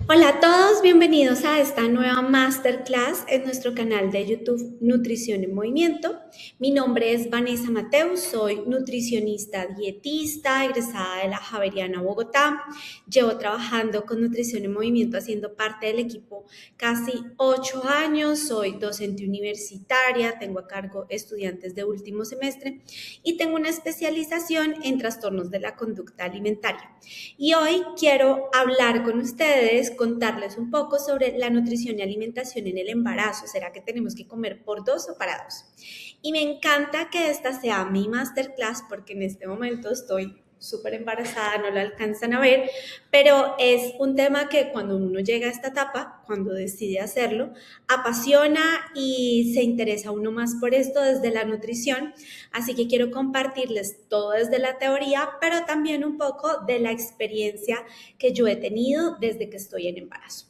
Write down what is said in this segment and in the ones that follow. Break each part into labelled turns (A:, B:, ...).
A: Hola a todos, bienvenidos a esta nueva masterclass en nuestro canal de YouTube Nutrición en Movimiento. Mi nombre es Vanessa Mateus, soy nutricionista dietista, egresada de la Javeriana Bogotá. Llevo trabajando con Nutrición en Movimiento, haciendo parte del equipo casi 8 años. Soy docente universitaria, tengo a cargo estudiantes de último semestre y tengo una especialización en trastornos de la conducta alimentaria. Y hoy quiero hablar con ustedes, contarles un poco sobre la nutrición y alimentación en el embarazo. ¿Será que tenemos que comer por dos o para dos? Y me encanta que esta sea mi masterclass porque en este momento estoy súper embarazada, no lo alcanzan a ver, pero es un tema que cuando uno llega a esta etapa, cuando decide hacerlo, apasiona y se interesa uno más por esto desde la nutrición. Así que quiero compartirles todo desde la teoría, pero también un poco de la experiencia que yo he tenido desde que estoy en embarazo.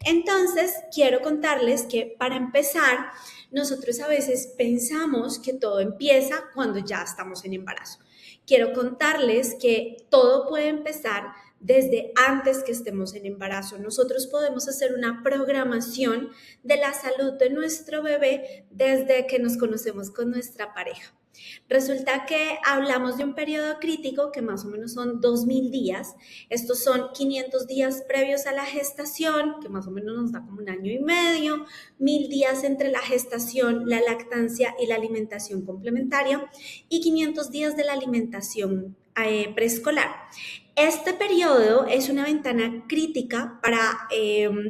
A: Entonces, quiero contarles que para empezar, nosotros a veces pensamos que todo empieza cuando ya estamos en embarazo. Quiero contarles que todo puede empezar desde antes que estemos en embarazo. Nosotros podemos hacer una programación de la salud de nuestro bebé desde que nos conocemos con nuestra pareja. Resulta que hablamos de un periodo crítico que más o menos son 2000 días. Estos son 500 días previos a la gestación, que más o menos nos da como un año y medio, 1000 días entre la gestación, la lactancia y la alimentación complementaria y 500 días de la alimentación preescolar. Este periodo es una ventana crítica para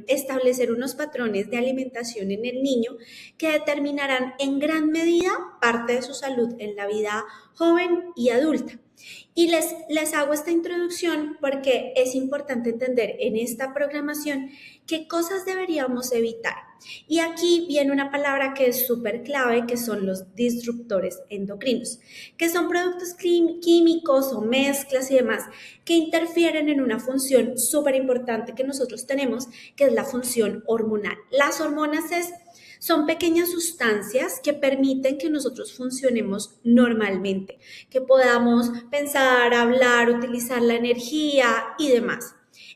A: establecer unos patrones de alimentación en el niño que determinarán en gran medida parte de su salud en la vida joven y adulta. Y les hago esta introducción porque es importante entender en esta programación qué cosas deberíamos evitar. Y aquí viene una palabra que es súper clave, que son los disruptores endocrinos, que son productos químicos o mezclas y demás que interfieren en una función súper importante que nosotros tenemos, que es la función hormonal. Las hormonas son pequeñas sustancias que permiten que nosotros funcionemos normalmente, que podamos pensar, hablar, utilizar la energía y demás.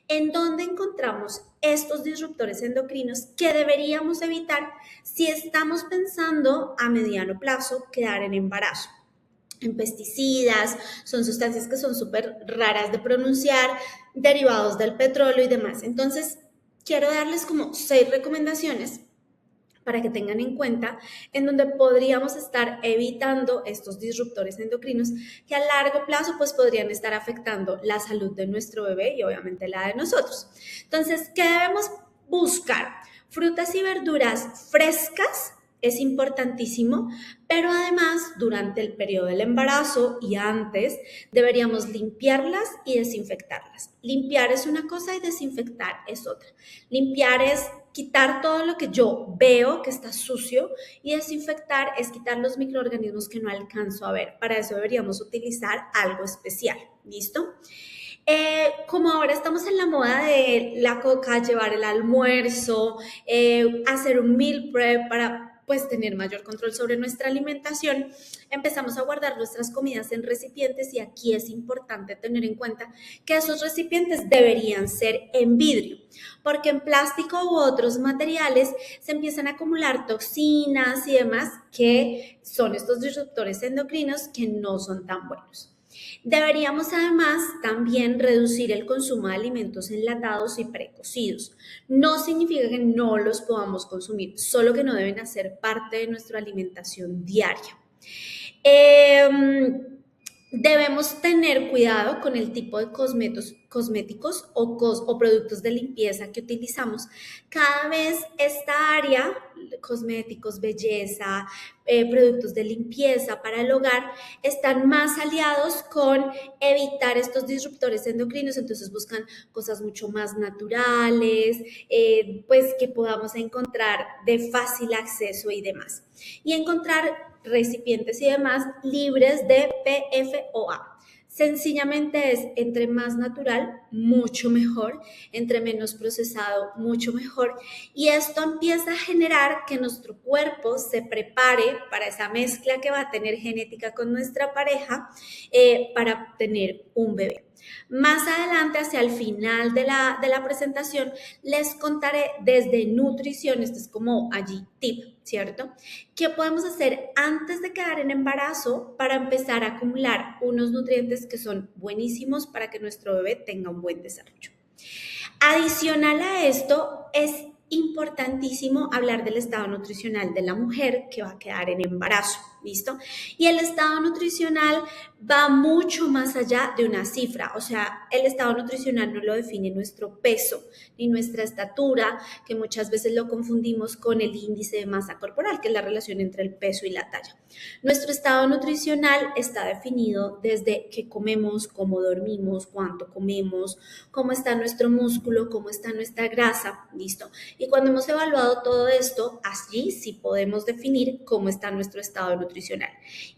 A: ¿En dónde encontramos estos disruptores endocrinos que deberíamos evitar si estamos pensando a mediano plazo quedar en embarazo? En pesticidas, son sustancias que son súper raras de pronunciar, derivados del petróleo y demás. Entonces, quiero darles como 6 recomendaciones para que tengan en cuenta en donde podríamos estar evitando estos disruptores endocrinos que a largo plazo pues podrían estar afectando la salud de nuestro bebé y obviamente la de nosotros. Entonces, ¿qué debemos buscar? Frutas y verduras frescas es importantísimo, pero además durante el periodo del embarazo y antes deberíamos limpiarlas y desinfectarlas. Limpiar es una cosa y desinfectar es otra. Limpiar es quitar todo lo que yo veo que está sucio y desinfectar es quitar los microorganismos que no alcanzo a ver. Para eso deberíamos utilizar algo especial. ¿Listo? Como ahora estamos en la moda de la coca, llevar el almuerzo, hacer un meal prep para pues tener mayor control sobre nuestra alimentación, empezamos a guardar nuestras comidas en recipientes y aquí es importante tener en cuenta que esos recipientes deberían ser en vidrio, porque en plástico u otros materiales se empiezan a acumular toxinas y demás que son estos disruptores endocrinos que no son tan buenos. Deberíamos además también reducir el consumo de alimentos enlatados y precocidos. No significa que no los podamos consumir, solo que no deben hacer parte de nuestra alimentación diaria. Debemos tener cuidado con el tipo de cosméticos o productos de limpieza que utilizamos. Cada vez esta área, cosméticos, belleza, productos de limpieza para el hogar, están más aliados con evitar estos disruptores endocrinos, entonces buscan cosas mucho más naturales, pues que podamos encontrar de fácil acceso y demás. Y encontrar recipientes y demás libres de PFOA. Sencillamente es entre más natural, mucho mejor, entre menos procesado, mucho mejor. Y esto empieza a generar que nuestro cuerpo se prepare para esa mezcla que va a tener genética con nuestra pareja para tener un bebé. Más adelante, hacia el final de la presentación, les contaré desde nutrición, esto es como allí tip, ¿cierto? ¿Qué podemos hacer antes de quedar en embarazo para empezar a acumular unos nutrientes que son buenísimos para que nuestro bebé tenga un buen desarrollo? Adicional a esto, es importantísimo hablar del estado nutricional de la mujer que va a quedar en embarazo, ¿listo? Y el estado nutricional va mucho más allá de una cifra, o sea, el estado nutricional no lo define nuestro peso ni nuestra estatura, que muchas veces lo confundimos con el índice de masa corporal, que es la relación entre el peso y la talla. Nuestro estado nutricional está definido desde qué comemos, cómo dormimos, cuánto comemos, cómo está nuestro músculo, cómo está nuestra grasa, ¿listo? Y cuando hemos evaluado todo esto, allí sí podemos definir cómo está nuestro estado nutricional.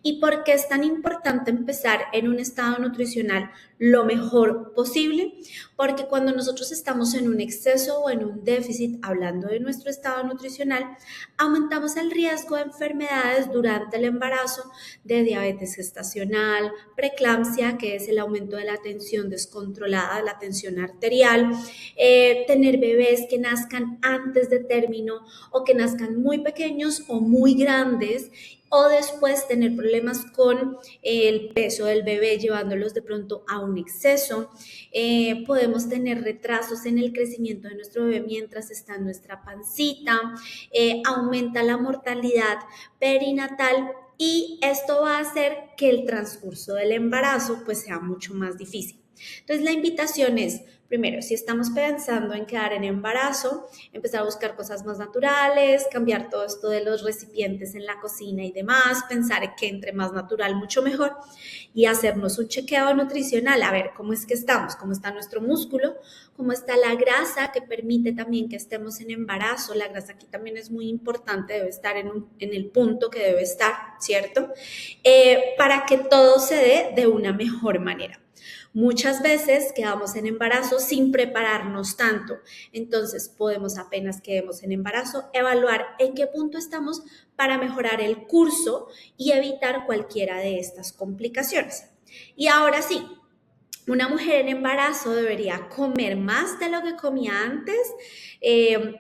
A: ¿Y por qué es tan importante empezar en un estado nutricional lo mejor posible? Porque cuando nosotros estamos en un exceso o en un déficit, hablando de nuestro estado nutricional, aumentamos el riesgo de enfermedades durante el embarazo, de diabetes gestacional, preeclampsia, que es el aumento de la tensión descontrolada, la tensión arterial, tener bebés que nazcan antes de término o que nazcan muy pequeños o muy grandes, o después tener problemas con el peso del bebé, llevándolos de pronto a un exceso. Podemos tener retrasos en el crecimiento de nuestro bebé mientras está en nuestra pancita, aumenta la mortalidad perinatal y esto va a hacer que el transcurso del embarazo pues sea mucho más difícil. Entonces la invitación es, primero, si estamos pensando en quedar en embarazo, empezar a buscar cosas más naturales, cambiar todo esto de los recipientes en la cocina y demás, pensar que entre más natural mucho mejor y hacernos un chequeo nutricional, a ver cómo es que estamos, cómo está nuestro músculo, cómo está la grasa que permite también que estemos en embarazo. La grasa aquí también es muy importante, debe estar en el punto que debe estar, ¿cierto? Para que todo se dé de una mejor manera. Muchas veces quedamos en embarazo sin prepararnos tanto, entonces podemos apenas quedemos en embarazo evaluar en qué punto estamos para mejorar el curso y evitar cualquiera de estas complicaciones. Y ahora sí, una mujer en embarazo debería comer más de lo que comía antes.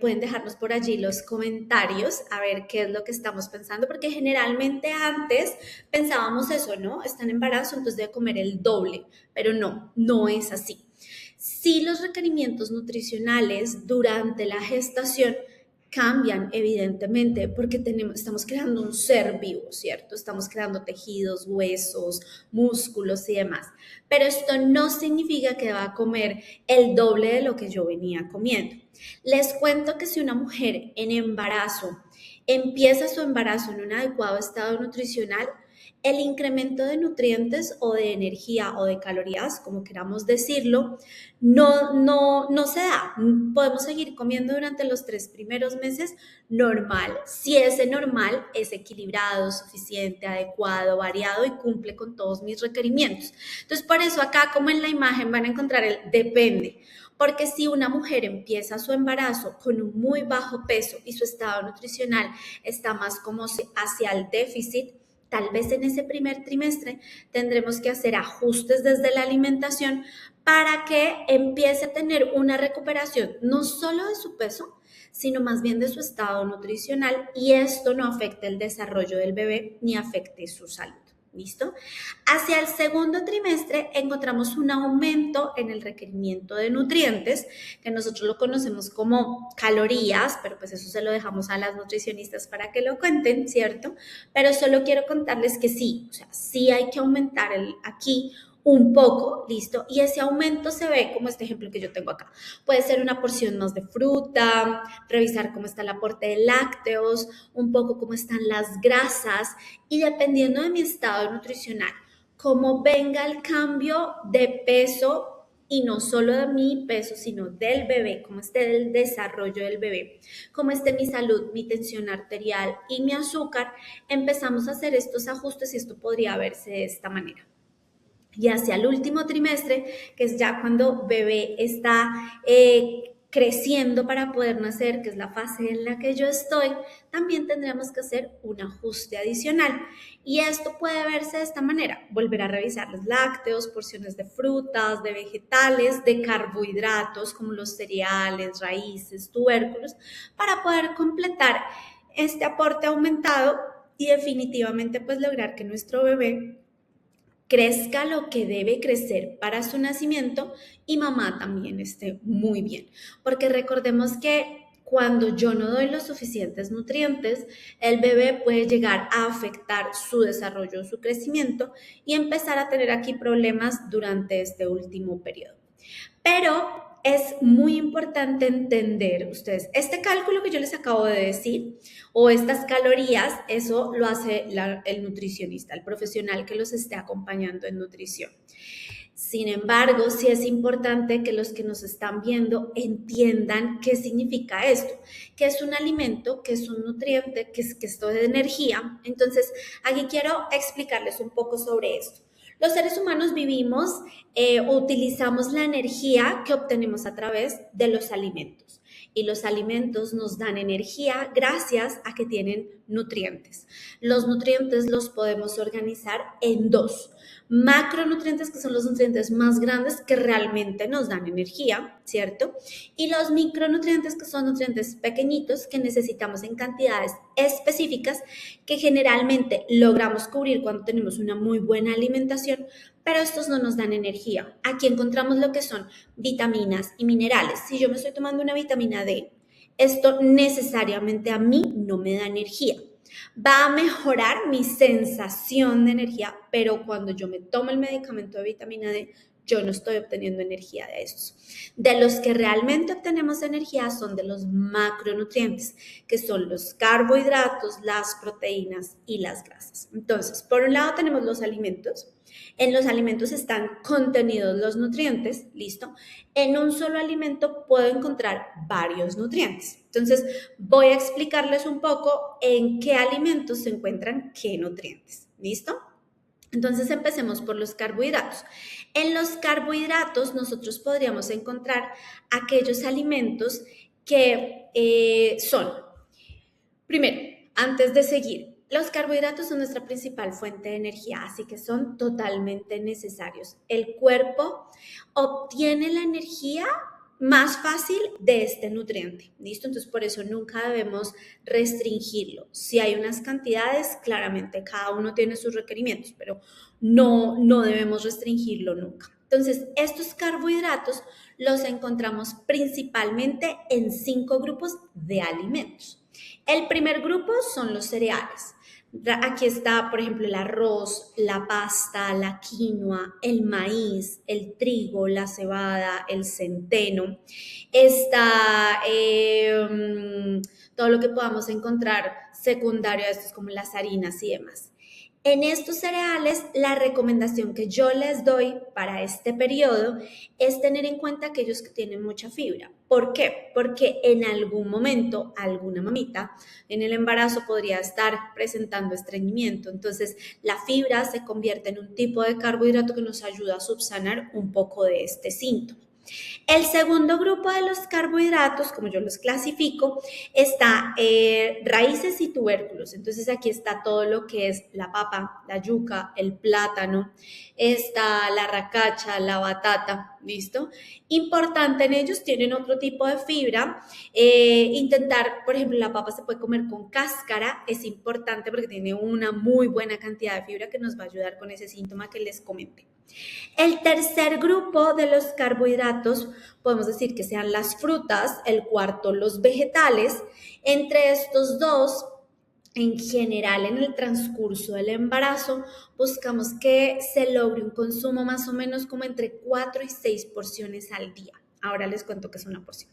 A: Pueden dejarnos por allí los comentarios a ver qué es lo que estamos pensando, porque generalmente antes pensábamos eso, ¿no? Está en embarazo, entonces debe comer el doble, pero no es así. Sí, los requerimientos nutricionales durante la gestación cambian evidentemente porque estamos creando un ser vivo, ¿cierto? Estamos creando tejidos, huesos, músculos y demás. Pero esto no significa que va a comer el doble de lo que yo venía comiendo. Les cuento que si una mujer en embarazo empieza su embarazo en un adecuado estado nutricional, el incremento de nutrientes o de energía o de calorías, como queramos decirlo, no se da. Podemos seguir comiendo durante los 3 primeros meses normal, si ese normal es equilibrado, suficiente, adecuado, variado y cumple con todos mis requerimientos. Entonces, por eso acá, como en la imagen, van a encontrar el depende. Porque si una mujer empieza su embarazo con un muy bajo peso y su estado nutricional está más como hacia el déficit, tal vez en ese primer trimestre tendremos que hacer ajustes desde la alimentación para que empiece a tener una recuperación no solo de su peso, sino más bien de su estado nutricional, y esto no afecte el desarrollo del bebé ni afecte su salud. ¿Listo? Hacia el segundo trimestre encontramos un aumento en el requerimiento de nutrientes, que nosotros lo conocemos como calorías, pero pues eso se lo dejamos a las nutricionistas para que lo cuenten, ¿cierto? Pero solo quiero contarles que sí, o sea, sí hay que aumentar aquí un poco, ¿listo? Y ese aumento se ve como este ejemplo que yo tengo acá. Puede ser una porción más de fruta, revisar cómo está el aporte de lácteos, un poco cómo están las grasas, y dependiendo de mi estado nutricional, cómo venga el cambio de peso, y no solo de mi peso, sino del bebé, cómo esté el desarrollo del bebé, cómo esté mi salud, mi tensión arterial y mi azúcar, empezamos a hacer estos ajustes y esto podría verse de esta manera. Y hacia el último trimestre, que es ya cuando bebé está creciendo para poder nacer, que es la fase en la que yo estoy, también tendremos que hacer un ajuste adicional. Y esto puede verse de esta manera: volver a revisar los lácteos, porciones de frutas, de vegetales, de carbohidratos como los cereales, raíces, tubérculos, para poder completar este aporte aumentado y definitivamente pues lograr que nuestro bebé crezca lo que debe crecer para su nacimiento y mamá también esté muy bien. Porque recordemos que cuando yo no doy los suficientes nutrientes, el bebé puede llegar a afectar su desarrollo, su crecimiento y empezar a tener aquí problemas durante este último periodo. Pero es muy importante entender ustedes, este cálculo que yo les acabo de decir o estas calorías, eso lo hace el nutricionista, el profesional que los esté acompañando en nutrición. Sin embargo, sí es importante que los que nos están viendo entiendan qué significa esto, que es un alimento, que es un nutriente, que esto de energía. Entonces, aquí quiero explicarles un poco sobre esto. Los seres humanos vivimos utilizamos la energía que obtenemos a través de los alimentos. Y los alimentos nos dan energía gracias a que tienen nutrientes. Los nutrientes los podemos organizar en dos: macronutrientes, que son los nutrientes más grandes que realmente nos dan energía, ¿cierto? Y los micronutrientes, que son nutrientes pequeñitos que necesitamos en cantidades específicas que generalmente logramos cubrir cuando tenemos una muy buena alimentación, pero estos no nos dan energía. Aquí encontramos lo que son vitaminas y minerales. Si yo me estoy tomando una vitamina D, esto necesariamente a mí no me da energía. Va a mejorar mi sensación de energía, pero cuando yo me tomo el medicamento de vitamina D, yo no estoy obteniendo energía de esos. De los que realmente obtenemos energía son de los macronutrientes, que son los carbohidratos, las proteínas y las grasas. Entonces, por un lado tenemos los alimentos. En los alimentos están contenidos los nutrientes, ¿listo? En un solo alimento puedo encontrar varios nutrientes. Entonces, voy a explicarles un poco en qué alimentos se encuentran qué nutrientes, ¿listo? Entonces, empecemos por los carbohidratos. En los carbohidratos nosotros podríamos encontrar aquellos alimentos que son, primero, antes de seguir, los carbohidratos son nuestra principal fuente de energía, así que son totalmente necesarios. El cuerpo obtiene la energía más fácil de este nutriente, ¿listo? Entonces, por eso nunca debemos restringirlo. Si hay unas cantidades, claramente cada uno tiene sus requerimientos, pero no debemos restringirlo nunca. Entonces, estos carbohidratos los encontramos principalmente en 5 grupos de alimentos. El primer grupo son los cereales. Aquí está, por ejemplo, el arroz, la pasta, la quinoa, el maíz, el trigo, la cebada, el centeno. Está todo lo que podamos encontrar secundario a estos, como las harinas y demás. En estos cereales, la recomendación que yo les doy para este periodo es tener en cuenta aquellos que tienen mucha fibra. ¿Por qué? Porque en algún momento alguna mamita en el embarazo podría estar presentando estreñimiento. Entonces, la fibra se convierte en un tipo de carbohidrato que nos ayuda a subsanar un poco de este síntoma. El segundo grupo de los carbohidratos, como yo los clasifico, está raíces y tubérculos. Entonces aquí está todo lo que es la papa, la yuca, el plátano, está la racacha, la batata, ¿listo? Importante en ellos, tienen otro tipo de fibra. Intentar, por ejemplo, la papa se puede comer con cáscara, es importante porque tiene una muy buena cantidad de fibra que nos va a ayudar con ese síntoma que les comenté. El tercer grupo de los carbohidratos podemos decir que sean las frutas, el cuarto los vegetales. Entre estos dos, en general en el transcurso del embarazo, buscamos que se logre un consumo más o menos como entre 4 y 6 porciones al día. Ahora les cuento qué es una porción.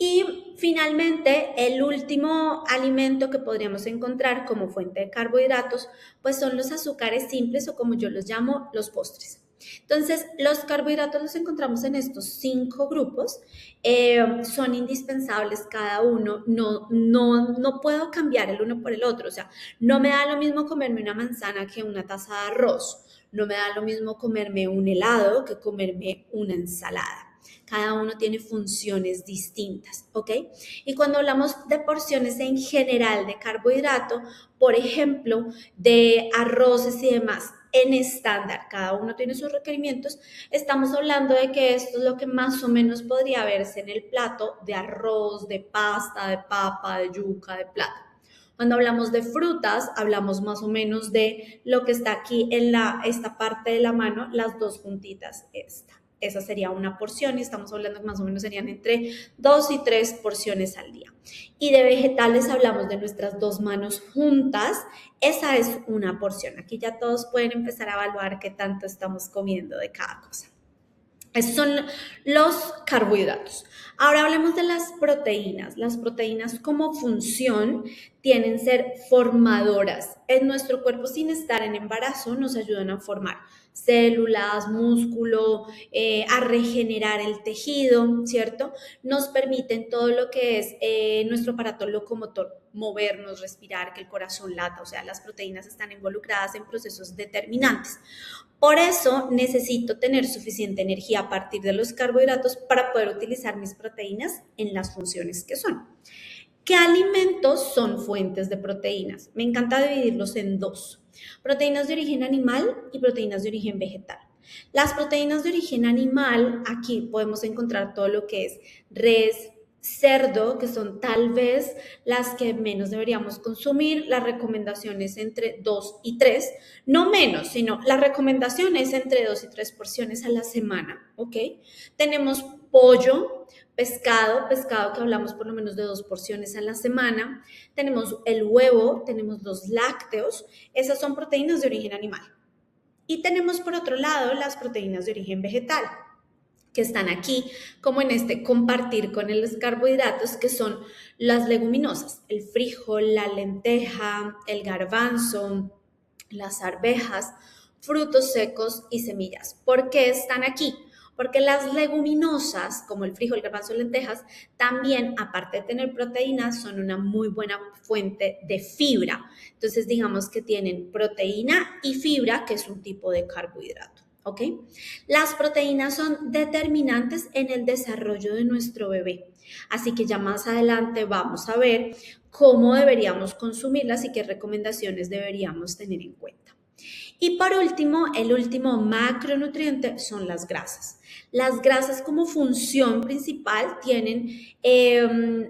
A: Y finalmente, el último alimento que podríamos encontrar como fuente de carbohidratos, pues son los azúcares simples o, como yo los llamo, los postres. Entonces, los carbohidratos los encontramos en estos 5 grupos, son indispensables cada uno, no puedo cambiar el uno por el otro, o sea, no me da lo mismo comerme una manzana que una taza de arroz, no me da lo mismo comerme un helado que comerme una ensalada. Cada uno tiene funciones distintas, ¿ok? Y cuando hablamos de porciones en general de carbohidrato, por ejemplo, de arroces y demás, en estándar, cada uno tiene sus requerimientos, estamos hablando de que esto es lo que más o menos podría verse en el plato de arroz, de pasta, de papa, de yuca, de plátano. Cuando hablamos de frutas, hablamos más o menos de lo que está aquí en esta parte de la mano, las dos juntitas, esta. Esa sería una porción y estamos hablando que más o menos serían entre 2 y 3 porciones al día. Y de vegetales hablamos de nuestras dos manos juntas. Esa es una porción. Aquí ya todos pueden empezar a evaluar qué tanto estamos comiendo de cada cosa. Esos son los carbohidratos. Ahora hablemos de las proteínas. Las proteínas como función tienen ser formadoras. En nuestro cuerpo sin estar en embarazo nos ayudan a formar células, músculo, a regenerar el tejido, ¿cierto? Nos permiten todo lo que es nuestro aparato locomotor, movernos, respirar, que el corazón lata, o sea, las proteínas están involucradas en procesos determinantes. Por eso necesito tener suficiente energía a partir de los carbohidratos para poder utilizar mis proteínas en las funciones que son. ¿Qué alimentos son fuentes de proteínas? Me encanta dividirlos en dos: proteínas de origen animal y proteínas de origen vegetal. Las proteínas de origen animal, aquí podemos encontrar todo lo que es res, cerdo, que son tal vez las que menos deberíamos consumir. La recomendación es entre 2 y 3, no menos, sino la recomendación es entre 2 y 3 porciones a la semana, ¿ok? Tenemos pollo, pescado que hablamos por lo menos de 2 porciones a la semana. Tenemos el huevo, tenemos los lácteos, esas son proteínas de origen animal. Y tenemos por otro lado las proteínas de origen vegetal, que están aquí como en este compartir con los carbohidratos, que son las leguminosas, el frijol, la lenteja, el garbanzo, las arvejas, frutos secos y semillas. ¿Por qué están aquí? Porque las leguminosas, como el frijol, el garbanzo, lentejas, también, aparte de tener proteínas, son una muy buena fuente de fibra. Entonces, digamos que tienen proteína y fibra, que es un tipo de carbohidrato. ¿Ok? Las proteínas son determinantes en el desarrollo de nuestro bebé. Así que ya más adelante vamos a ver cómo deberíamos consumirlas y qué recomendaciones deberíamos tener en cuenta. Y por último, el último macronutriente son las grasas. Las grasas como función principal tienen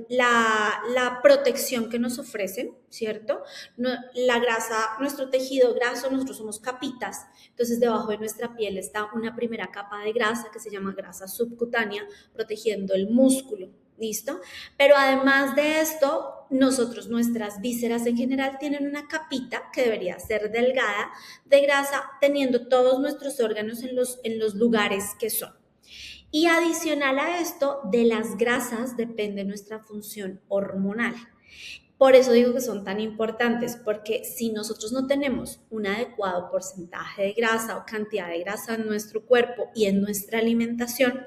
A: la protección que nos ofrecen, ¿cierto? La grasa, nuestro tejido graso, nosotros somos capitas, entonces debajo de nuestra piel está una primera capa de grasa que se llama grasa subcutánea, protegiendo el músculo. ¿Listo? Pero además de esto, nuestras vísceras en general tienen una capita que debería ser delgada de grasa, teniendo todos nuestros órganos en los lugares que son. Y adicional a esto, de las grasas depende nuestra función hormonal. Por eso digo que son tan importantes, porque si nosotros no tenemos un adecuado porcentaje de grasa o cantidad de grasa en nuestro cuerpo y en nuestra alimentación,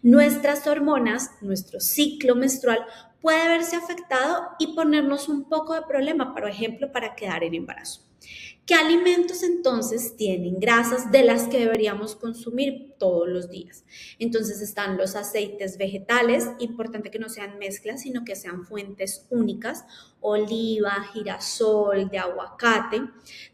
A: nuestras hormonas, nuestro ciclo menstrual puede verse afectado y ponernos un poco de problema, por ejemplo, para quedar en embarazo. ¿Qué alimentos entonces tienen grasas de las que deberíamos consumir todos los días? Entonces están los aceites vegetales, importante que no sean mezclas, sino que sean fuentes únicas: oliva, girasol, de aguacate.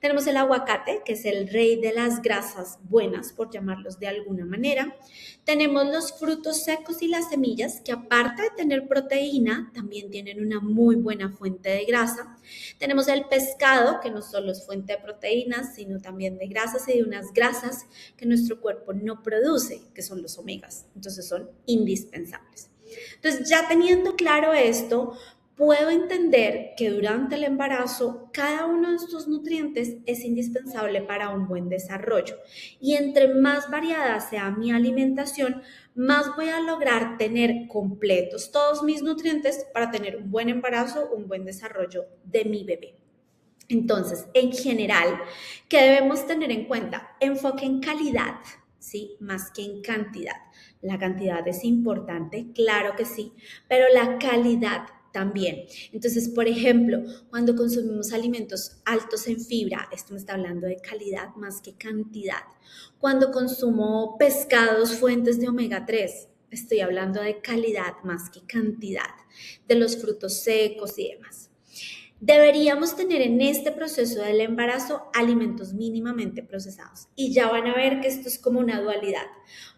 A: Tenemos el aguacate, que es el rey de las grasas buenas, por llamarlos de alguna manera. Tenemos los frutos secos y las semillas, que aparte de tener proteína, también tienen una muy buena fuente de grasa. Tenemos el pescado, que no solo es fuente de proteínas, sino también de grasas y de unas grasas que nuestro cuerpo no produce, que son los omegas. Entonces son indispensables. Entonces, ya teniendo claro esto, puedo entender que durante el embarazo cada uno de estos nutrientes es indispensable para un buen desarrollo. Y entre más variada sea mi alimentación, más voy a lograr tener completos todos mis nutrientes para tener un buen embarazo, un buen desarrollo de mi bebé. Entonces, en general, ¿qué debemos tener en cuenta? Enfoque en calidad, ¿sí? Más que en cantidad. La cantidad es importante, claro que sí, pero la calidad también. Entonces, por ejemplo, cuando consumimos alimentos altos en fibra, esto me está hablando de calidad más que cantidad. Cuando consumo pescados, fuentes de omega 3, estoy hablando de calidad más que cantidad, de los frutos secos y demás. Deberíamos tener en este proceso del embarazo alimentos mínimamente procesados y ya van a ver que esto es como una dualidad,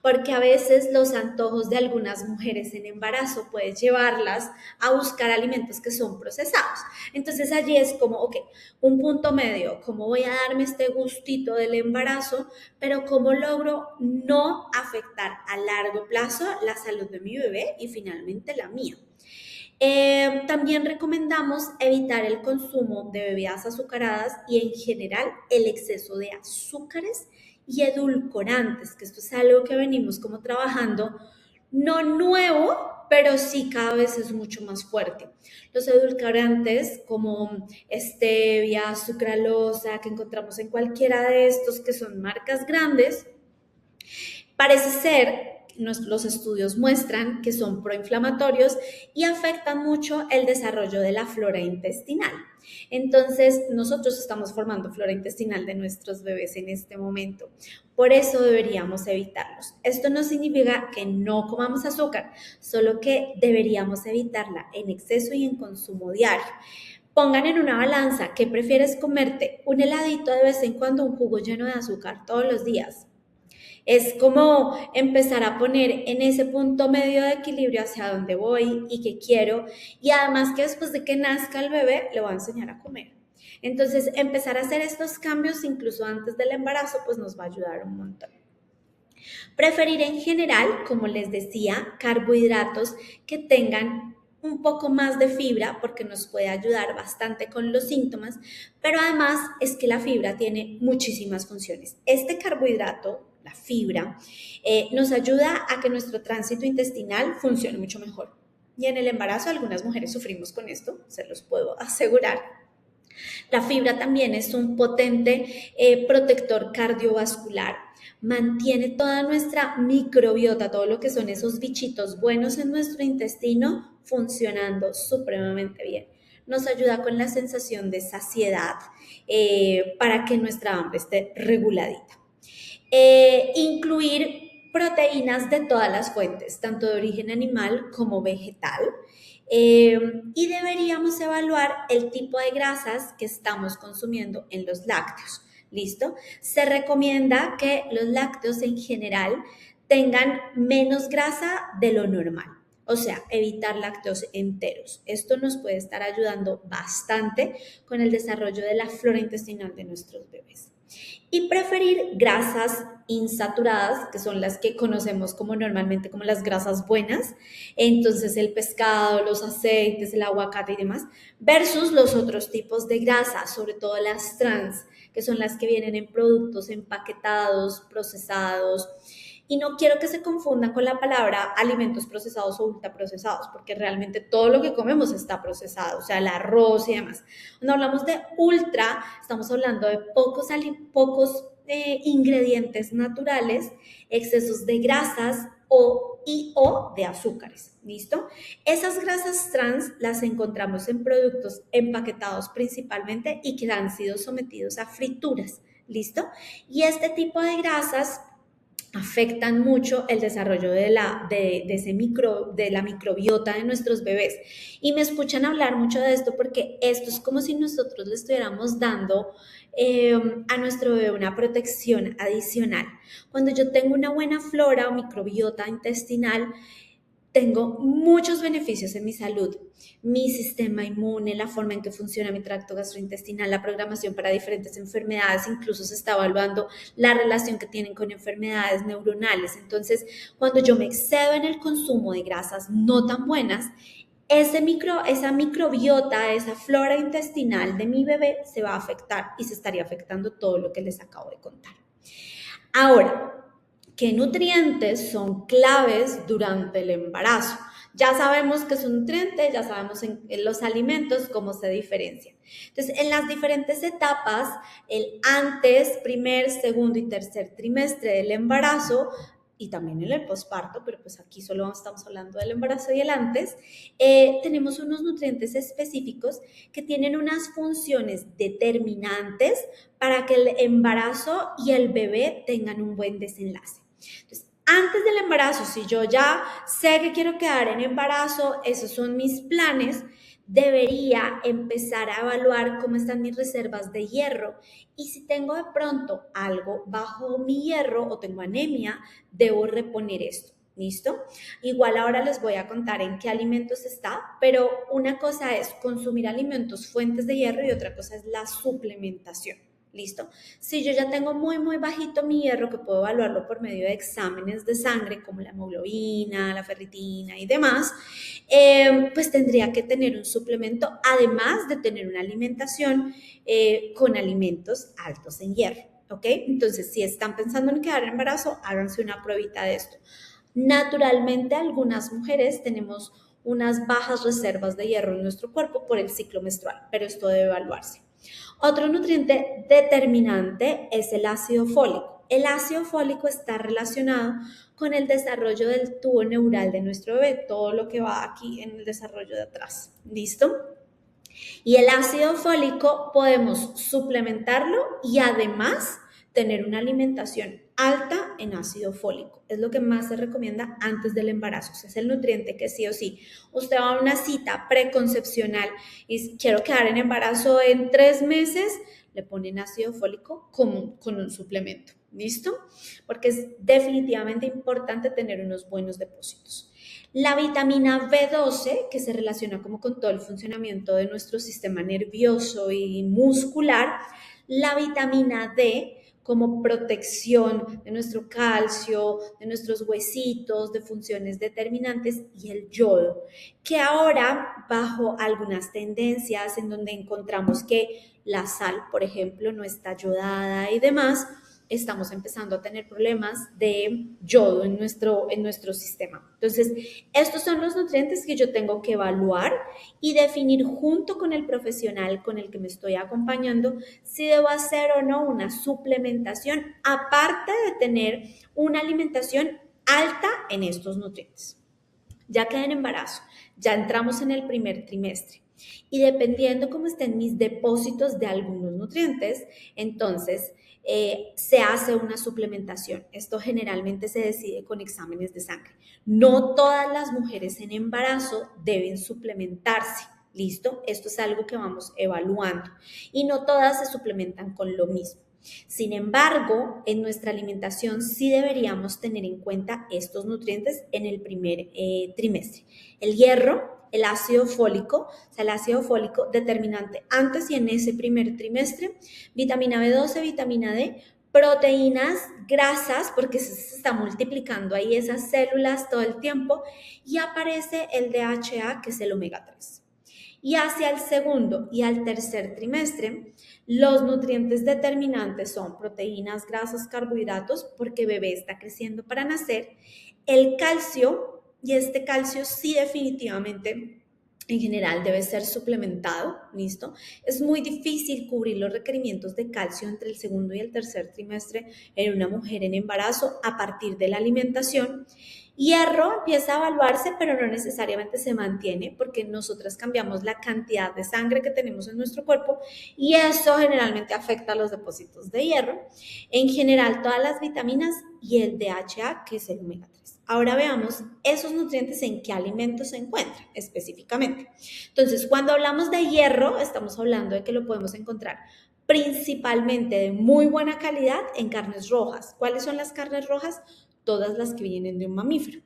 A: porque a veces los antojos de algunas mujeres en embarazo pueden llevarlas a buscar alimentos que son procesados. Entonces allí es como, ok, un punto medio, ¿cómo voy a darme este gustito del embarazo, pero cómo logro no afectar a largo plazo la salud de mi bebé y finalmente la mía? También recomendamos evitar el consumo de bebidas azucaradas y en general el exceso de azúcares y edulcorantes, que esto es algo que venimos como trabajando, no nuevo, pero sí cada vez es mucho más fuerte. Los edulcorantes como stevia, sucralosa, que encontramos en cualquiera de estos que son marcas grandes, parece ser, los estudios muestran que son proinflamatorios y afectan mucho el desarrollo de la flora intestinal. Entonces, nosotros estamos formando flora intestinal de nuestros bebés en este momento. Por eso deberíamos evitarlos. Esto no significa que no comamos azúcar, solo que deberíamos evitarla en exceso y en consumo diario. Pongan en una balanza, ¿qué prefieres comerte? ¿Un heladito de vez en cuando, un jugo lleno de azúcar todos los días? Es como empezar a poner en ese punto medio de equilibrio hacia dónde voy y qué quiero. Y además que después de que nazca el bebé, le voy a enseñar a comer. Entonces, empezar a hacer estos cambios incluso antes del embarazo, pues nos va a ayudar un montón. Preferir en general, como les decía, carbohidratos que tengan un poco más de fibra porque nos puede ayudar bastante con los síntomas, pero además es que la fibra tiene muchísimas funciones. Este carbohidrato, la fibra, nos ayuda a que nuestro tránsito intestinal funcione mucho mejor. Y en el embarazo algunas mujeres sufrimos con esto, se los puedo asegurar. La fibra también es un potente protector cardiovascular. Mantiene toda nuestra microbiota, todo lo que son esos bichitos buenos en nuestro intestino, funcionando supremamente bien. Nos ayuda con la sensación de saciedad para que nuestra hambre esté reguladita. Incluir proteínas de todas las fuentes, tanto de origen animal como vegetal. Y deberíamos evaluar el tipo de grasas que estamos consumiendo en los lácteos. ¿Listo? Se recomienda que los lácteos en general tengan menos grasa de lo normal. O sea, evitar lácteos enteros. Esto nos puede estar ayudando bastante con el desarrollo de la flora intestinal de nuestros bebés. Y preferir grasas insaturadas, que son las que conocemos como normalmente como las grasas buenas, entonces el pescado, los aceites, el aguacate y demás, versus los otros tipos de grasas, sobre todo las trans, que son las que vienen en productos empaquetados, procesados. Y no quiero que se confundan con la palabra alimentos procesados o ultraprocesados, porque realmente todo lo que comemos está procesado, o sea, el arroz y demás. Cuando hablamos de ultra, estamos hablando de pocos ingredientes naturales, excesos de grasas o de azúcares, ¿listo? Esas grasas trans las encontramos en productos empaquetados principalmente y que han sido sometidos a frituras, ¿listo? Y este tipo de grasas afectan mucho el desarrollo de la microbiota de nuestros bebés. Y me escuchan hablar mucho de esto porque esto es como si nosotros le estuviéramos dando a nuestro bebé una protección adicional. Cuando yo tengo una buena flora o microbiota intestinal, tengo muchos beneficios en mi salud, mi sistema inmune, la forma en que funciona mi tracto gastrointestinal, la programación para diferentes enfermedades, incluso se está evaluando la relación que tienen con enfermedades neuronales. Entonces, cuando yo me excedo en el consumo de grasas no tan buenas, esa microbiota, esa flora intestinal de mi bebé se va a afectar y se estaría afectando todo lo que les acabo de contar. Ahora, ¿qué nutrientes son claves durante el embarazo? Ya sabemos que es un nutriente, ya sabemos en los alimentos cómo se diferencian. Entonces, en las diferentes etapas, el antes, primer, segundo y tercer trimestre del embarazo, y también en el posparto, pero pues aquí solo estamos hablando del embarazo y el antes, tenemos unos nutrientes específicos que tienen unas funciones determinantes para que el embarazo y el bebé tengan un buen desenlace. Entonces, Antes del embarazo, si yo ya sé que quiero quedar en embarazo, esos son mis planes, debería empezar a evaluar cómo están mis reservas de hierro y si tengo de pronto algo bajo mi hierro o tengo anemia, debo reponer esto. ¿Listo? Igual ahora les voy a contar en qué alimentos está, pero una cosa es consumir alimentos fuentes de hierro y otra cosa es la suplementación. ¿Listo? Si yo ya tengo muy bajito mi hierro, que puedo evaluarlo por medio de exámenes de sangre como la hemoglobina, la ferritina y demás, pues tendría que tener un suplemento, además de tener una alimentación con alimentos altos en hierro. ¿Ok? Entonces, si están pensando en quedar en embarazo, háganse una pruebita de esto. Naturalmente, algunas mujeres tenemos unas bajas reservas de hierro en nuestro cuerpo por el ciclo menstrual, pero esto debe evaluarse. Otro nutriente determinante es el ácido fólico. El ácido fólico está relacionado con el desarrollo del tubo neural de nuestro bebé, todo lo que va aquí en el desarrollo de atrás. ¿Listo? Y el ácido fólico podemos suplementarlo y además tener una alimentación alta en ácido fólico. Es lo que más se recomienda antes del embarazo. O sea, es el nutriente que sí o sí. Usted va a una cita preconcepcional y quiero quedar en embarazo en 3 meses, le ponen ácido fólico con un suplemento. ¿Listo? Porque es definitivamente importante tener unos buenos depósitos. La vitamina B12, que se relaciona como con todo el funcionamiento de nuestro sistema nervioso y muscular, la vitamina D como protección de nuestro calcio, de nuestros huesitos, de funciones determinantes y el yodo, que ahora bajo algunas tendencias en donde encontramos que la sal, por ejemplo, no está yodada y demás, estamos empezando a tener problemas de yodo en nuestro sistema. Entonces, estos son los nutrientes que yo tengo que evaluar y definir junto con el profesional con el que me estoy acompañando si debo hacer o no una suplementación, aparte de tener una alimentación alta en estos nutrientes. Ya quedé en embarazo, ya entramos en el primer trimestre. Y dependiendo cómo estén mis depósitos de algunos nutrientes, entonces se hace una suplementación. Esto generalmente se decide con exámenes de sangre. No todas las mujeres en embarazo deben suplementarse. ¿Listo? Esto es algo que vamos evaluando. Y no todas se suplementan con lo mismo. Sin embargo, en nuestra alimentación sí deberíamos tener en cuenta estos nutrientes en el primer trimestre. El hierro, el ácido fólico, o sea, el ácido fólico determinante antes y en ese primer trimestre, vitamina B12, vitamina D, proteínas, grasas, porque se está multiplicando ahí esas células todo el tiempo, y aparece el DHA, que es el omega 3. Y hacia el segundo y al tercer trimestre, los nutrientes determinantes son proteínas, grasas, carbohidratos, porque bebé está creciendo para nacer, el calcio, y este calcio sí definitivamente en general debe ser suplementado, ¿listo? Es muy difícil cubrir los requerimientos de calcio entre el segundo y el tercer trimestre en una mujer en embarazo a partir de la alimentación. Hierro empieza a evaluarse, pero no necesariamente se mantiene porque nosotras cambiamos la cantidad de sangre que tenemos en nuestro cuerpo y eso generalmente afecta a los depósitos de hierro. En general, todas las vitaminas y el DHA, que es el omega 3. Ahora veamos esos nutrientes en qué alimentos se encuentran específicamente. Entonces, cuando hablamos de hierro, estamos hablando de que lo podemos encontrar principalmente de muy buena calidad en carnes rojas. ¿Cuáles son las carnes rojas? Todas las que vienen de un mamífero,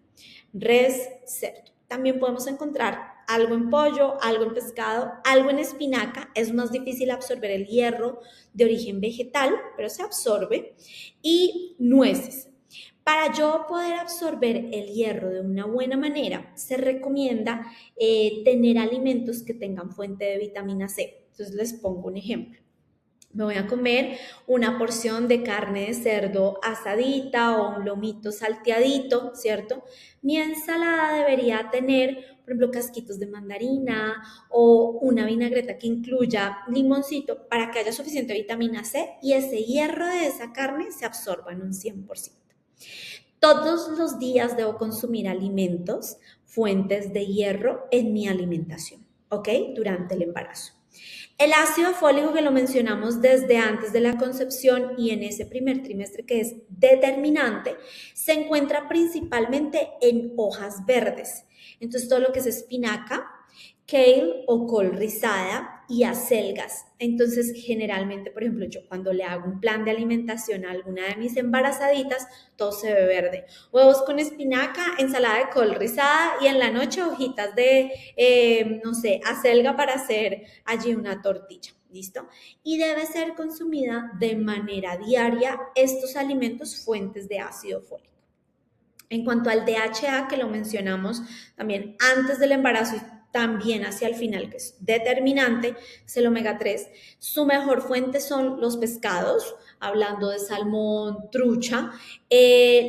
A: res, cerdo. También podemos encontrar algo en pollo, algo en pescado, algo en espinaca. Es más difícil absorber el hierro de origen vegetal, pero se absorbe. Y nueces. Para yo poder absorber el hierro de una buena manera, se recomienda tener alimentos que tengan fuente de vitamina C. Entonces les pongo un ejemplo. Me voy a comer una porción de carne de cerdo asadita o un lomito salteadito, ¿cierto? Mi ensalada debería tener, por ejemplo, casquitos de mandarina o una vinagreta que incluya limoncito para que haya suficiente vitamina C y ese hierro de esa carne se absorba en un 100%. Todos los días debo consumir alimentos, fuentes de hierro en mi alimentación, ¿ok? Durante el embarazo. El ácido fólico, que lo mencionamos desde antes de la concepción y en ese primer trimestre que es determinante, se encuentra principalmente en hojas verdes. Entonces, todo lo que es espinaca, kale o col rizada y acelgas. Entonces, generalmente, por ejemplo, yo cuando le hago un plan de alimentación a alguna de mis embarazaditas, todo se ve verde. Huevos con espinaca, ensalada de col rizada y en la noche hojitas de, no sé, acelga para hacer allí una tortilla. ¿Listo? Y debe ser consumida de manera diaria estos alimentos fuentes de ácido fólico. En cuanto al DHA, que lo mencionamos también antes del embarazo y también hacia el final, que es determinante, es el omega 3. Su mejor fuente son los pescados, hablando de salmón, trucha,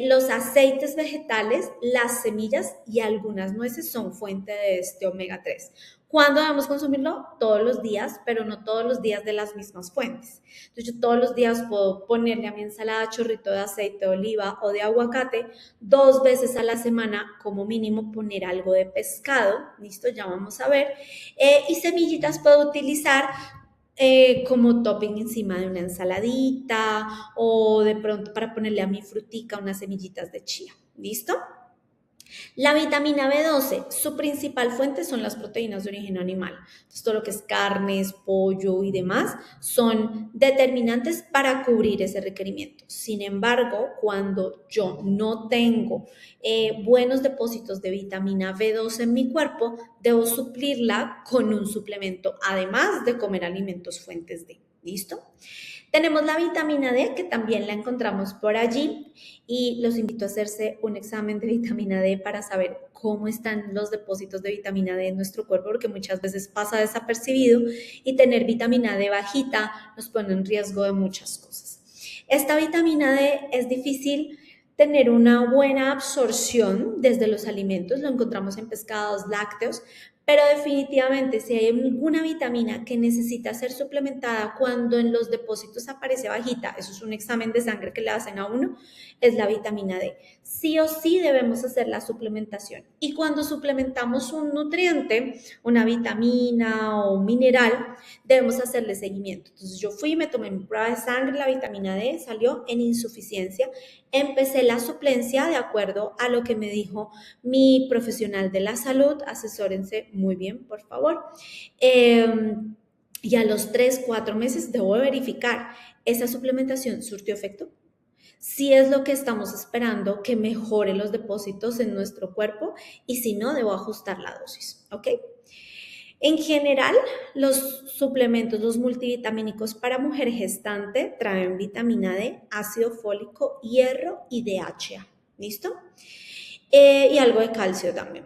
A: los aceites vegetales, las semillas y algunas nueces son fuente de este omega 3. ¿Cuándo debemos consumirlo? Todos los días, pero no todos los días de las mismas fuentes. Entonces, yo todos los días puedo ponerle a mi ensalada chorrito de aceite de oliva o de aguacate, 2 veces a la semana como mínimo poner algo de pescado, listo, ya vamos a ver, y semillitas puedo utilizar como topping encima de una ensaladita o de pronto para ponerle a mi frutica unas semillitas de chía, ¿listo? La vitamina B12, su principal fuente son las proteínas de origen animal. Entonces, todo lo que es carnes, pollo y demás son determinantes para cubrir ese requerimiento. Sin embargo, cuando yo no tengo buenos depósitos de vitamina B12 en mi cuerpo, debo suplirla con un suplemento, además de comer alimentos fuentes de. ¿Listo? Tenemos la vitamina D, que también la encontramos por allí, y los invito a hacerse un examen de vitamina D para saber cómo están los depósitos de vitamina D en nuestro cuerpo, porque muchas veces pasa desapercibido y tener vitamina D bajita nos pone en riesgo de muchas cosas. Esta vitamina D es difícil tener una buena absorción desde los alimentos, lo encontramos en pescados, lácteos, pero definitivamente si hay alguna vitamina que necesita ser suplementada cuando en los depósitos aparece bajita, eso es un examen de sangre que le hacen a uno, es la vitamina D. Sí o sí debemos hacer la suplementación. Y cuando suplementamos un nutriente, una vitamina o un mineral, debemos hacerle seguimiento. Entonces yo fui, me tomé mi prueba de sangre, la vitamina D salió en insuficiencia. Empecé la suplencia de acuerdo a lo que me dijo mi profesional de la salud. Asesórense muy bien, por favor. Y a los 3-4 meses debo verificar, ¿esa suplementación surtió efecto? Si es lo que estamos esperando, que mejore los depósitos en nuestro cuerpo, y si no, debo ajustar la dosis, ¿ok? En general, los suplementos, los multivitamínicos para mujer gestante traen vitamina D, ácido fólico, hierro y DHA, ¿listo? Y algo de calcio también.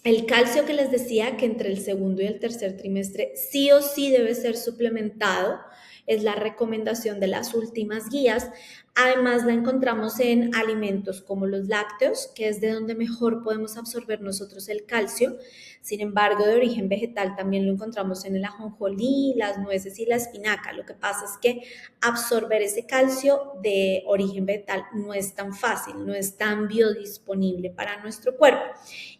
A: El calcio, que les decía que entre el segundo y el tercer trimestre sí o sí debe ser suplementado, es la recomendación de las últimas guías. Además, la encontramos en alimentos como los lácteos, que es de donde mejor podemos absorber nosotros el calcio. Sin embargo, de origen vegetal también lo encontramos en el ajonjolí, las nueces y la espinaca. Lo que pasa es que absorber ese calcio de origen vegetal no es tan fácil, no es tan biodisponible para nuestro cuerpo.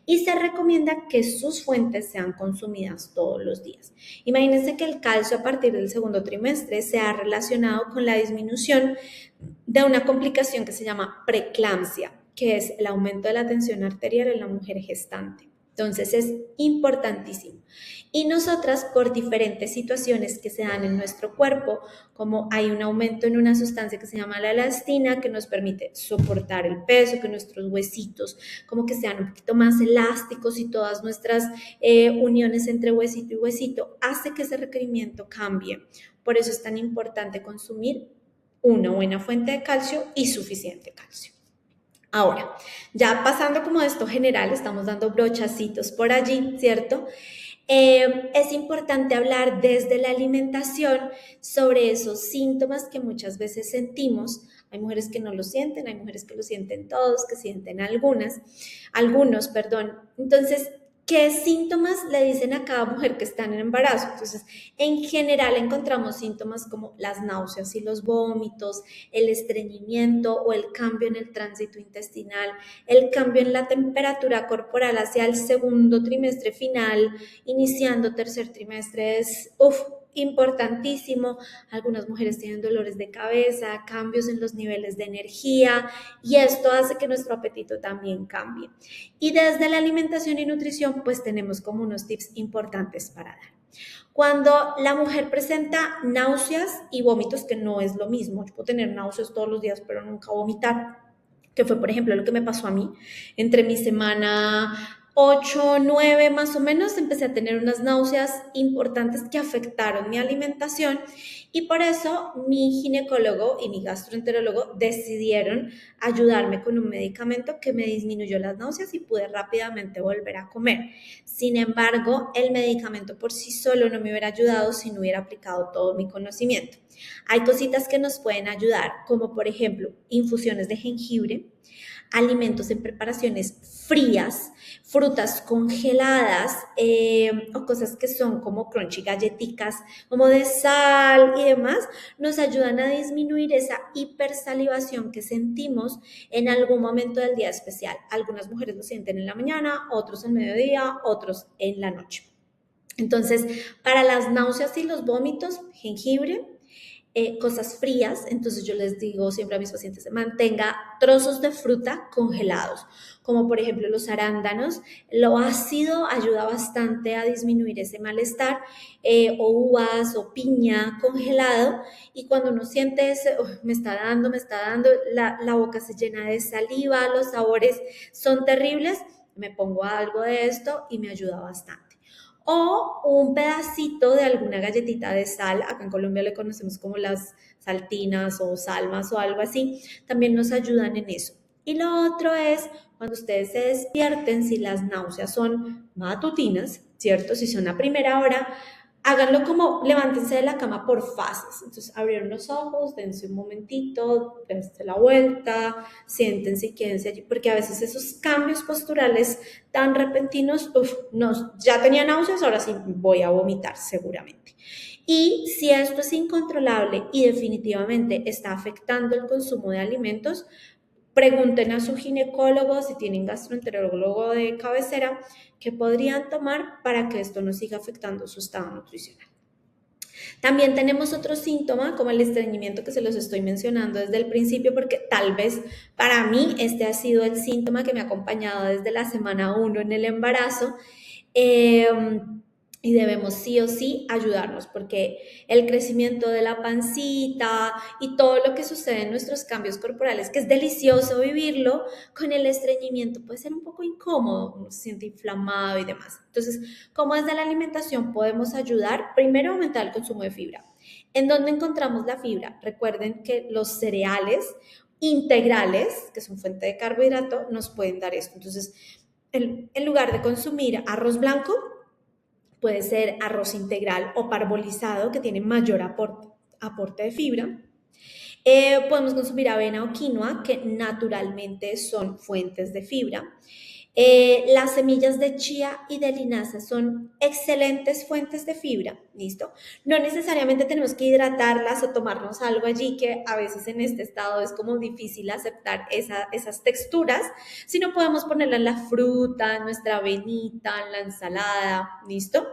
A: Y se recomienda que sus fuentes sean consumidas todos los días. Imagínense que el calcio a partir del segundo trimestre se ha relacionado con la disminución de una complicación que se llama preeclampsia, que es el aumento de la tensión arterial en la mujer gestante. Entonces es importantísimo. Y nosotras, por diferentes situaciones que se dan en nuestro cuerpo, como hay un aumento en una sustancia que se llama la elastina, que nos permite soportar el peso, que nuestros huesitos como que sean un poquito más elásticos, y todas nuestras uniones entre huesito y huesito, hace que ese requerimiento cambie. Por eso es tan importante consumir una buena fuente de calcio y suficiente calcio. Ahora, ya pasando como de esto general, estamos dando brochacitos por allí, ¿cierto? Es importante hablar desde la alimentación sobre esos síntomas que muchas veces sentimos. Hay mujeres que no lo sienten, hay mujeres que lo sienten todos, que sienten algunos, perdón. Entonces, ¿qué síntomas le dicen a cada mujer que está en embarazo? Entonces, en general encontramos síntomas como las náuseas y los vómitos, el estreñimiento o el cambio en el tránsito intestinal, el cambio en la temperatura corporal hacia el segundo trimestre final, iniciando tercer trimestre es importantísimo. Algunas mujeres tienen dolores de cabeza, cambios en los niveles de energía y esto hace que nuestro apetito también cambie. Y desde la alimentación y nutrición, pues tenemos como unos tips importantes para dar. Cuando la mujer presenta náuseas y vómitos, que no es lo mismo, yo puedo tener náuseas todos los días, pero nunca vomitar, que fue, por ejemplo, lo que me pasó a mí. Entre mi semana 8, 9 más o menos, empecé a tener unas náuseas importantes que afectaron mi alimentación y por eso mi ginecólogo y mi gastroenterólogo decidieron ayudarme con un medicamento que me disminuyó las náuseas y pude rápidamente volver a comer. Sin embargo, el medicamento por sí solo no me hubiera ayudado si no hubiera aplicado todo mi conocimiento. Hay cositas que nos pueden ayudar, como por ejemplo, infusiones de jengibre, alimentos en preparaciones frías, frutas congeladas o cosas que son como crunchy, galletitas como de sal y demás, nos ayudan a disminuir esa hipersalivación que sentimos en algún momento del día especial. Algunas mujeres lo sienten en la mañana, otros en mediodía, otros en la noche. Entonces, para las náuseas y los vómitos, jengibre, cosas frías, entonces yo les digo siempre a mis pacientes, mantenga trozos de fruta congelados, como por ejemplo los arándanos. Lo ácido ayuda bastante a disminuir ese malestar, o uvas o piña congelado, y cuando uno siente ese, me está dando, la boca se llena de saliva, los sabores son terribles, me pongo algo de esto y me ayuda bastante. O un pedacito de alguna galletita de sal, acá en Colombia le conocemos como las saltinas o salmas o algo así, también nos ayudan en eso. Y lo otro es cuando ustedes se despierten, si las náuseas son matutinas, ¿cierto? Si son a primera hora, háganlo como levántense de la cama por fases. Entonces, abrieron los ojos, dense un momentito, dense la vuelta, siéntense y quédense allí, porque a veces esos cambios posturales tan repentinos, ya tenía náuseas, ahora sí voy a vomitar seguramente. Y si esto es incontrolable y definitivamente está afectando el consumo de alimentos, pregunten a su ginecólogo, si tienen gastroenterólogo de cabecera, qué podrían tomar para que esto no siga afectando su estado nutricional. También tenemos otro síntoma como el estreñimiento que se los estoy mencionando desde el principio porque tal vez para mí este ha sido el síntoma que me ha acompañado desde la semana 1 en el embarazo. Y debemos sí o sí ayudarnos porque el crecimiento de la pancita y todo lo que sucede en nuestros cambios corporales, que es delicioso vivirlo, con el estreñimiento puede ser un poco incómodo, uno se siente inflamado y demás. Entonces, ¿cómo desde la alimentación podemos ayudar? Primero, aumentar el consumo de fibra. ¿En dónde encontramos la fibra? Recuerden que los cereales integrales, que son fuente de carbohidrato, nos pueden dar esto. Entonces, en lugar de consumir arroz blanco, puede ser arroz integral o parbolizado, que tiene mayor aporte de fibra. Podemos consumir avena o quinoa, que naturalmente son fuentes de fibra. Las semillas de chía y de linaza son excelentes fuentes de fibra, ¿listo? No necesariamente tenemos que hidratarlas o tomarnos algo allí, que a veces en este estado es como difícil aceptar esas texturas, sino podemos ponerla en la fruta, en nuestra avenita, en la ensalada, ¿listo?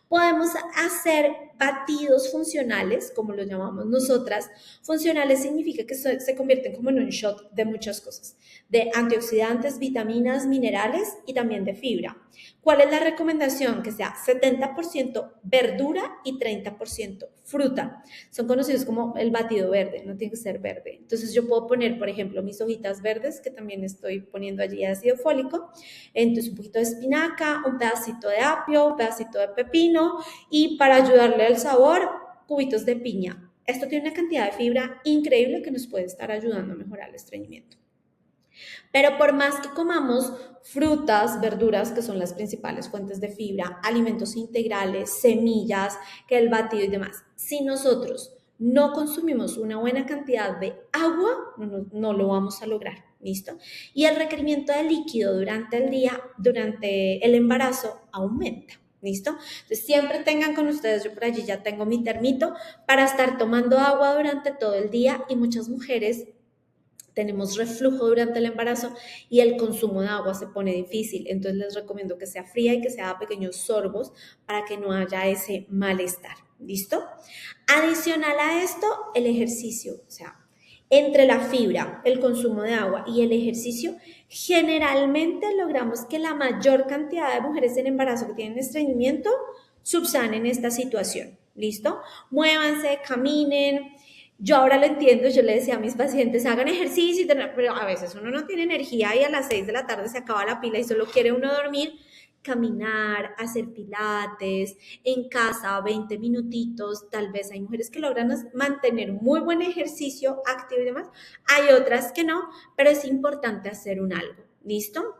A: Podemos hacer batidos funcionales, como lo llamamos nosotras. Funcionales significa que se convierten como en un shot de muchas cosas, de antioxidantes, vitaminas, minerales y también de fibra. ¿Cuál es la recomendación? Que sea 70% verdura y 30% fruta. Son conocidos como el batido verde, no tiene que ser verde. Entonces yo puedo poner, por ejemplo, mis hojitas verdes, que también estoy poniendo allí ácido fólico, entonces un poquito de espinaca, un pedacito de apio, un pedacito de pepino y para ayudarle al sabor, cubitos de piña. Esto tiene una cantidad de fibra increíble que nos puede estar ayudando a mejorar el estreñimiento. Pero por más que comamos frutas, verduras, que son las principales fuentes de fibra, alimentos integrales, semillas, que el batido y demás, si nosotros no consumimos una buena cantidad de agua, no lo vamos a lograr. ¿listo? Y el requerimiento de líquido durante el día, durante el embarazo, aumenta. ¿Listo? Entonces siempre tengan con ustedes, yo por allí ya tengo mi termito para estar tomando agua durante todo el día y muchas mujeres tenemos reflujo durante el embarazo y el consumo de agua se pone difícil. Entonces les recomiendo que sea fría y que sea a pequeños sorbos para que no haya ese malestar. ¿Listo? Adicional a esto, el ejercicio. O sea, entre la fibra, el consumo de agua y el ejercicio, generalmente logramos que la mayor cantidad de mujeres en embarazo que tienen estreñimiento subsanen esta situación. ¿Listo? Muévanse, caminen. Yo ahora lo entiendo, yo le decía a mis pacientes, hagan ejercicio, pero a veces uno no tiene energía y a las 6 de la tarde se acaba la pila y solo quiere uno dormir. Caminar, hacer pilates, en casa 20 minutitos, tal vez hay mujeres que logran mantener un muy buen ejercicio activo y demás, hay otras que no, pero es importante hacer un algo, ¿listo?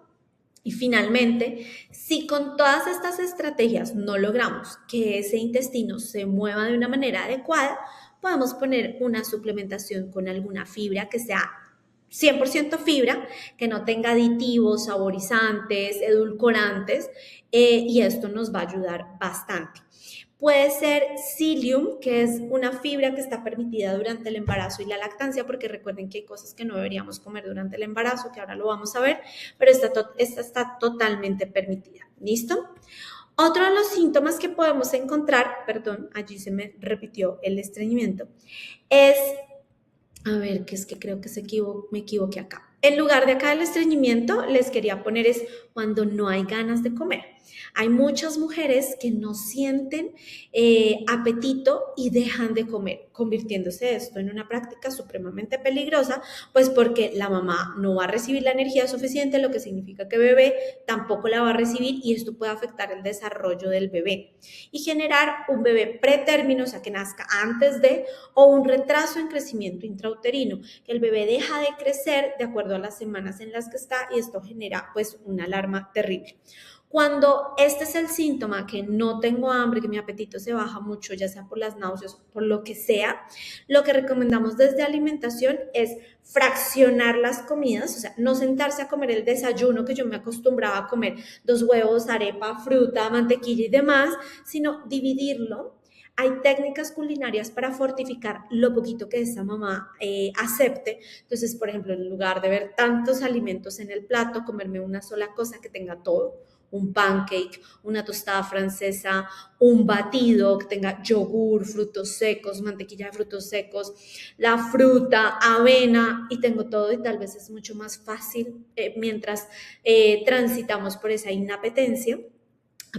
A: Y finalmente, si con todas estas estrategias no logramos que ese intestino se mueva de una manera adecuada, podemos poner una suplementación con alguna fibra que sea 100% fibra, que no tenga aditivos, saborizantes, edulcorantes, y esto nos va a ayudar bastante. Puede ser psyllium, que es una fibra que está permitida durante el embarazo y la lactancia, porque recuerden que hay cosas que no deberíamos comer durante el embarazo, que ahora lo vamos a ver, pero esta está totalmente permitida. ¿Listo? Otro de los síntomas que podemos encontrar, perdón, allí se me repitió el estreñimiento, es, a ver, que es que creo que me equivoqué acá. En lugar de acá el estreñimiento, les quería poner es cuando no hay ganas de comer. Hay muchas mujeres que no sienten apetito y dejan de comer, convirtiéndose esto en una práctica supremamente peligrosa, pues porque la mamá no va a recibir la energía suficiente, lo que significa que bebé tampoco la va a recibir y esto puede afectar el desarrollo del bebé y generar un bebé pretérmino, o sea, que nazca antes de, o un retraso en crecimiento intrauterino, que el bebé deja de crecer de acuerdo a las semanas en las que está y esto genera pues una alarma terrible. Cuando este es el síntoma, que no tengo hambre, que mi apetito se baja mucho, ya sea por las náuseas o por lo que sea, lo que recomendamos desde alimentación es fraccionar las comidas, o sea, no sentarse a comer el desayuno que yo me acostumbraba a comer, 2 huevos, arepa, fruta, mantequilla y demás, sino dividirlo. Hay técnicas culinarias para fortificar lo poquito que esa mamá acepte. Entonces, por ejemplo, en lugar de ver tantos alimentos en el plato, comerme una sola cosa que tenga todo. Un pancake, una tostada francesa, un batido que tenga yogur, frutos secos, mantequilla de frutos secos, la fruta, avena y tengo todo y tal vez es mucho más fácil mientras transitamos por esa inapetencia.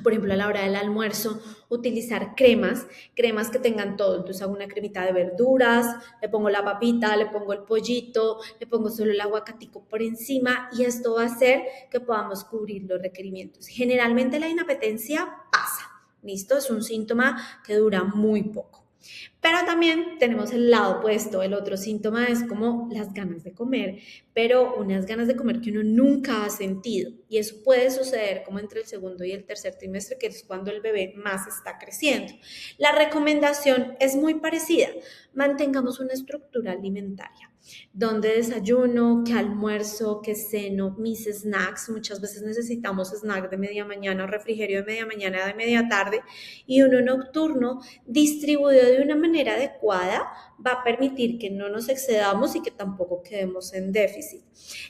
A: Por ejemplo, a la hora del almuerzo, utilizar cremas que tengan todo. Entonces hago una cremita de verduras, le pongo la papita, le pongo el pollito, le pongo solo el aguacatico por encima y esto va a hacer que podamos cubrir los requerimientos. Generalmente la inapetencia pasa, ¿listo? Es un síntoma que dura muy poco. Pero también tenemos el lado opuesto, el otro síntoma es como las ganas de comer, pero unas ganas de comer que uno nunca ha sentido. Y eso puede suceder como entre el segundo y el tercer trimestre, que es cuando el bebé más está creciendo. La recomendación es muy parecida. Mantengamos una estructura alimentaria, donde desayuno, que almuerzo, que ceno, mis snacks. Muchas veces necesitamos snack de media mañana o refrigerio de media mañana, de media tarde, y uno nocturno distribuido de una manera adecuada va a permitir que no nos excedamos y que tampoco quedemos en déficit.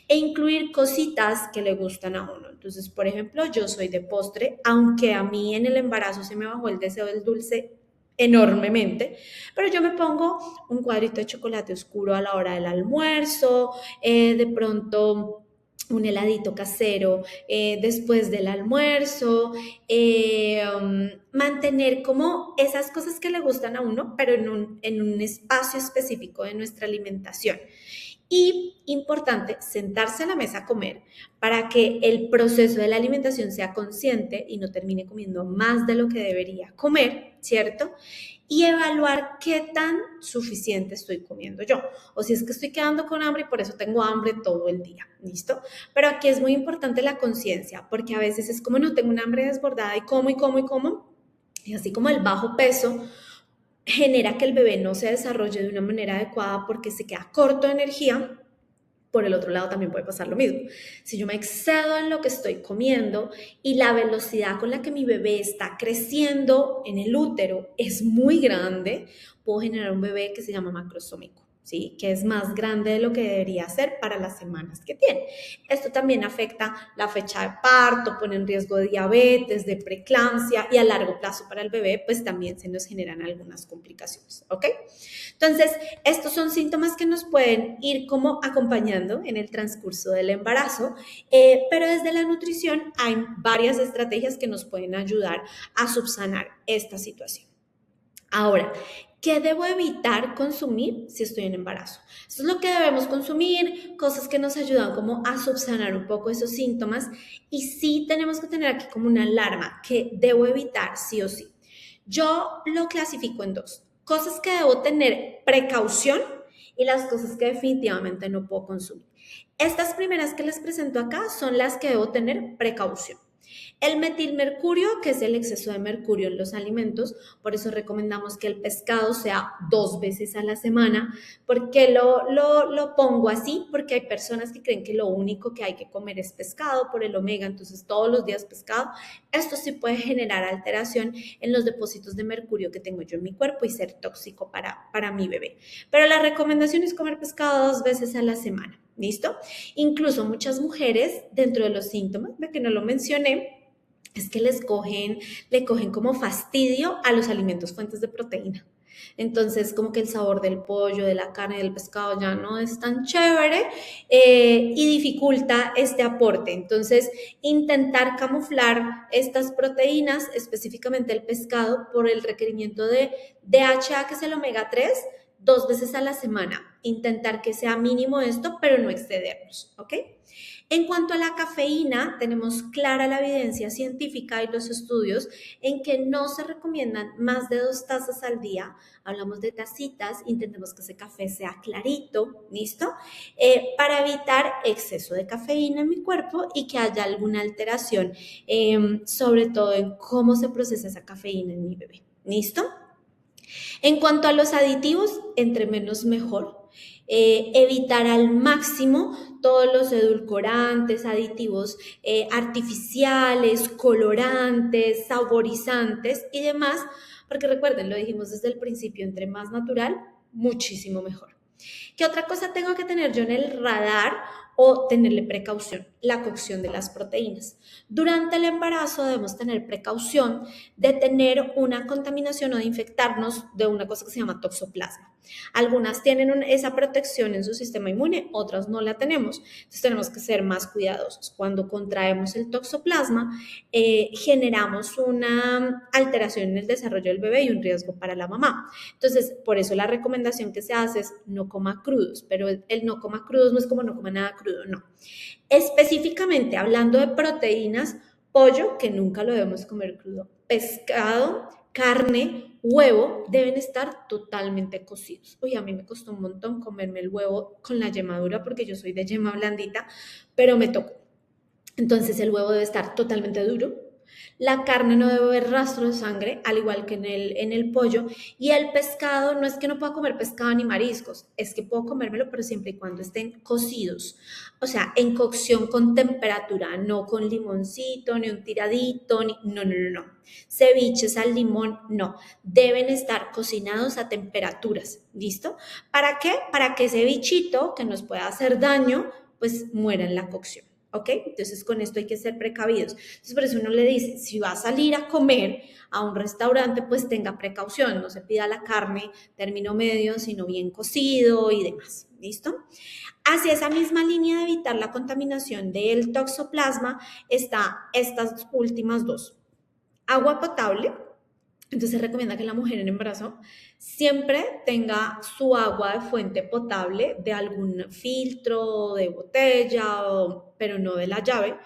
A: E incluir cositas que le gustan a uno. Entonces, por ejemplo, yo soy de postre, aunque a mí en el embarazo se me bajó el deseo del dulce enormemente, pero yo me pongo un cuadrito de chocolate oscuro a la hora del almuerzo, de pronto un heladito casero después del almuerzo, mantener como esas cosas que le gustan a uno, pero en un espacio específico de nuestra alimentación. Y importante, sentarse a la mesa a comer para que el proceso de la alimentación sea consciente y no termine comiendo más de lo que debería comer, ¿cierto? Y evaluar qué tan suficiente estoy comiendo yo. O si es que estoy quedando con hambre y por eso tengo hambre todo el día, ¿listo? Pero aquí es muy importante la conciencia, porque a veces es como no tengo un hambre desbordada y como y como y como. Y así como el bajo peso genera que el bebé no se desarrolle de una manera adecuada porque se queda corto de energía, Por el otro lado también puede pasar lo mismo. Si yo me excedo en lo que estoy comiendo y la velocidad con la que mi bebé está creciendo en el útero es muy grande, puedo generar un bebé que se llama macrosómico, ¿sí? Que es más grande de lo que debería ser para las semanas que tiene. Esto también afecta la fecha de parto, pone en riesgo de diabetes, de preeclampsia y a largo plazo para el bebé, pues también se nos generan algunas complicaciones, ¿ok? Entonces, estos son síntomas que nos pueden ir como acompañando en el transcurso del embarazo, pero desde la nutrición hay varias estrategias que nos pueden ayudar a subsanar esta situación. Ahora, ¿qué debo evitar consumir si estoy en embarazo? Esto es lo que debemos consumir, cosas que nos ayudan como a subsanar un poco esos síntomas y sí tenemos que tener aquí como una alarma que debo evitar sí o sí. Yo lo clasifico en dos. Cosas que debo tener precaución y las cosas que definitivamente no puedo consumir. Estas primeras que les presento acá son las que debo tener precaución. El metilmercurio, que es el exceso de mercurio en los alimentos, por eso recomendamos que el pescado sea 2 veces a la semana. ¿Por qué lo pongo así? Porque hay personas que creen que lo único que hay que comer es pescado por el omega, entonces todos los días pescado. Esto sí puede generar alteración en los depósitos de mercurio que tengo yo en mi cuerpo y ser tóxico para mi bebé. Pero la recomendación es comer pescado 2 veces a la semana. ¿Listo? Incluso muchas mujeres, dentro de los síntomas, de que no lo mencioné, es que le cogen como fastidio a los alimentos fuentes de proteína. Entonces, como que el sabor del pollo, de la carne, del pescado ya no es tan chévere y dificulta este aporte. Entonces, intentar camuflar estas proteínas, específicamente el pescado, por el requerimiento de DHA, que es el omega 3, 2 veces a la semana. Intentar que sea mínimo esto, pero no excedernos, ¿ok? En cuanto a la cafeína, tenemos clara la evidencia científica y los estudios en que no se recomiendan más de 2 tazas al día. Hablamos de tacitas, intentemos que ese café sea clarito, ¿listo? Para evitar exceso de cafeína en mi cuerpo y que haya alguna alteración, sobre todo en cómo se procesa esa cafeína en mi bebé, ¿listo? En cuanto a los aditivos, entre menos mejor. Evitar al máximo todos los edulcorantes, aditivos artificiales, colorantes, saborizantes y demás, porque recuerden, lo dijimos desde el principio, entre más natural, muchísimo mejor. ¿Qué otra cosa tengo que tener yo en el radar o tenerle precaución? La cocción de las proteínas. Durante el embarazo debemos tener precaución de tener una contaminación o de infectarnos de una cosa que se llama toxoplasma. Algunas tienen esa protección en su sistema inmune, otras no la tenemos. Entonces tenemos que ser más cuidadosos. Cuando contraemos el toxoplasma, generamos una alteración en el desarrollo del bebé y un riesgo para la mamá. Entonces, por eso la recomendación que se hace es no coma crudos, pero el no coma crudos no es como no coma nada crudo, no. Específicamente hablando de proteínas, pollo, que nunca lo debemos comer crudo, pescado, carne, huevo, deben estar totalmente cocidos. Uy, a mí me costó un montón comerme el huevo con la yema dura porque yo soy de yema blandita, pero me tocó. Entonces el huevo debe estar totalmente duro. La carne no debe haber rastro de sangre, al igual que en el pollo. Y el pescado, no es que no pueda comer pescado ni mariscos, es que puedo comérmelo, pero siempre y cuando estén cocidos. O sea, en cocción con temperatura, no con limoncito, ni un tiradito, no. Ceviches al limón, no. Deben estar cocinados a temperaturas, ¿listo? ¿Para qué? Para que ese bichito que nos pueda hacer daño, pues muera en la cocción. ¿Ok? Entonces con esto hay que ser precavidos. Entonces por eso uno le dice, si va a salir a comer a un restaurante, pues tenga precaución, no se pida la carne término medio, sino bien cocido y demás. ¿Listo? Hacia esa misma línea de evitar la contaminación del toxoplasma está estas últimas dos. Agua potable. Entonces se recomienda que la mujer en embarazo siempre tenga su agua de fuente potable, de algún filtro, de botella, pero no de la llave,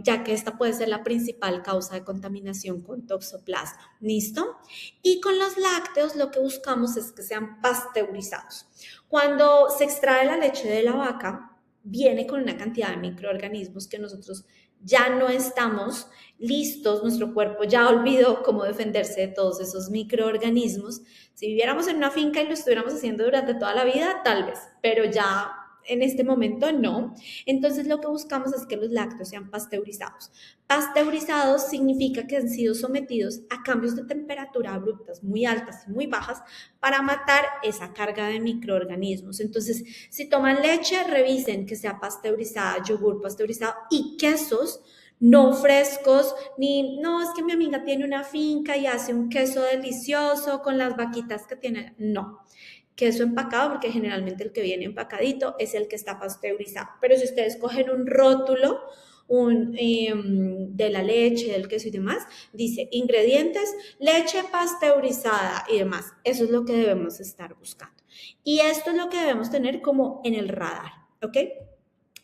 A: ya que esta puede ser la principal causa de contaminación con toxoplasma. ¿Listo? Y con los lácteos lo que buscamos es que sean pasteurizados. Cuando se extrae la leche de la vaca, viene con una cantidad de microorganismos que nosotros ya no estamos listos, nuestro cuerpo ya olvidó cómo defenderse de todos esos microorganismos. Si viviéramos en una finca y lo estuviéramos haciendo durante toda la vida, tal vez, pero ya en este momento no. Entonces lo que buscamos es que los lácteos sean pasteurizados. Pasteurizados significa que han sido sometidos a cambios de temperatura abruptas, muy altas y muy bajas, para matar esa carga de microorganismos. Entonces, si toman leche, revisen que sea pasteurizada, yogur pasteurizado y quesos no frescos, ni no, es que mi amiga tiene una finca y hace un queso delicioso con las vaquitas que tiene. No, queso empacado, porque generalmente el que viene empacadito es el que está pasteurizado. Pero si ustedes cogen un rótulo de la leche, del queso y demás, dice ingredientes, leche pasteurizada y demás. Eso es lo que debemos estar buscando. Y esto es lo que debemos tener como en el radar, ¿ok?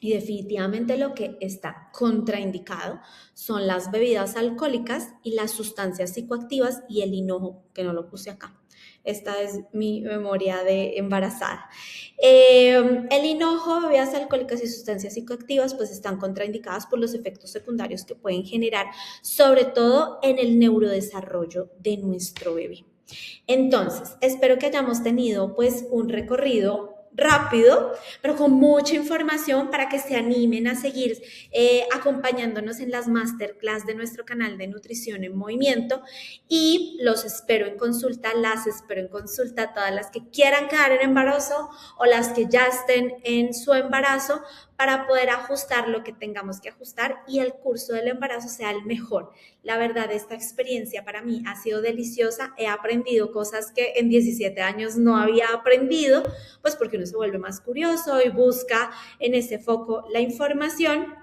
A: Y definitivamente lo que está contraindicado son las bebidas alcohólicas y las sustancias psicoactivas y el hinojo, que no lo puse acá. Esta es mi memoria de embarazada. El hinojo, bebidas alcohólicas y sustancias psicoactivas pues están contraindicadas por los efectos secundarios que pueden generar, sobre todo en el neurodesarrollo de nuestro bebé. Entonces, espero que hayamos tenido pues un recorrido rápido, pero con mucha información para que se animen a seguir acompañándonos en las masterclass de nuestro canal de Nutrición en Movimiento, y los espero en consulta, las espero en consulta, todas las que quieran quedar en embarazo o las que ya estén en su embarazo, para poder ajustar lo que tengamos que ajustar y el curso del embarazo sea el mejor. La verdad, esta experiencia para mí ha sido deliciosa. He aprendido cosas que en 17 años no había aprendido, pues porque uno se vuelve más curioso y busca en ese foco la información.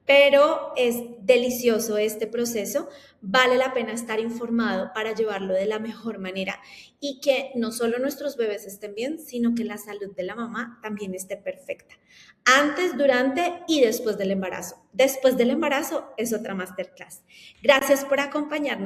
A: Pero es delicioso este proceso, vale la pena estar informado para llevarlo de la mejor manera y que no solo nuestros bebés estén bien, sino que la salud de la mamá también esté perfecta. Antes, durante y después del embarazo. Después del embarazo es otra masterclass. Gracias por acompañarnos.